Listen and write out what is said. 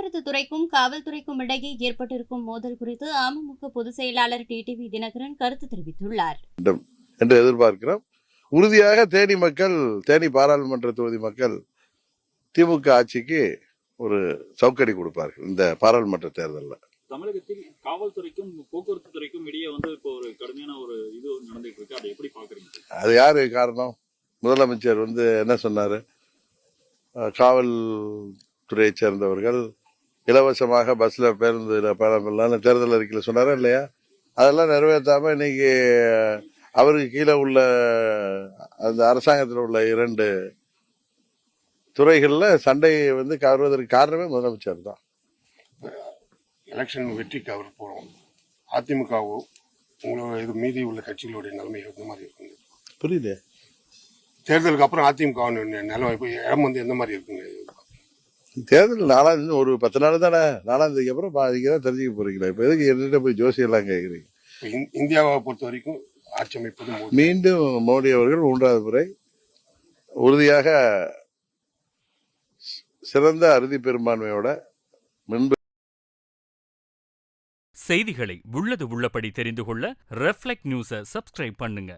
போக்குவரத்து துறைக்கும் காவல்துறைக்கும் இடையே ஏற்பட்டிருக்கும் மோதல் குறித்து அமமுக பொதுச் செயலாளர் டிடிவி தினகரன் கருத்து தெரிவித்துள்ளார் என்று எதிர்பார்க்கிறோம். உறுதியாக தேனி பாராளுமன்ற தொகுதி மக்கள் திமுக ஆட்சிக்கு ஒரு சவுக்கடி கொடுப்பார்கள் இந்த பாராளுமன்ற தேர்தலில். தமிழகத்தில் காவல்துறைக்கும் போக்குவரத்து துறைக்கும் இடையே இப்போ ஒரு கடுமையான ஒரு இது நடந்துட்டு இருக்கு. அதை எப்படி பாக்குறீங்க? அது யாரு காரணம்? முதலமைச்சர் என்ன சொன்னாரு? காவல்துறையை சேர்ந்தவர்கள் இலவசமாக பஸ்ல பேருந்துல பயணம் தேர்தல் அறிக்கையில் சொன்னாரா இல்லையா? அதெல்லாம் நிறைவேற்றாம இன்னைக்கு அவருக்கு கீழே உள்ள அந்த அரசாங்கத்தில் உள்ள 2 துறைகள்ல சண்டையை கவர்வதற்கு காரணமே முதலமைச்சர் தான். எலெக்ஷன் வெற்றிக்கு அவர் போறோம். அதிமுகவோ உங்களோட இது மீதி உள்ள கட்சிகளுடைய நிலைமை எந்த மாதிரி இருக்குங்க? புரியல. தேர்தலுக்கு அப்புறம் அதிமுக நிலைமை இடம் எந்த மாதிரி இருக்குங்க? தேர்தல் 4 ஒரு 10 நாள் தானே. 4ஆம் தேதிக்கு அப்புறம் நீங்க தான் தெரிஞ்சுக்க போறீங்களா? இப்ப எதுக்கு என்னிட்ட போய் ஜோசியெல்லாம் கேட்குறீங்க? இந்தியாவை பொறுத்த வரைக்கும் ஆட்சி அமைப்பது மீண்டும் மோடி அவர்கள் 3வது முறை உறுதியாக சிறந்த அறுதி பெரும்பான்மையோட முன்பு. செய்திகளை உள்ளது உள்ளபடி தெரிந்து கொள்ள ரெஃப்ளெக்ட் நியூஸை சப்ஸ்கிரைப் பண்ணுங்க.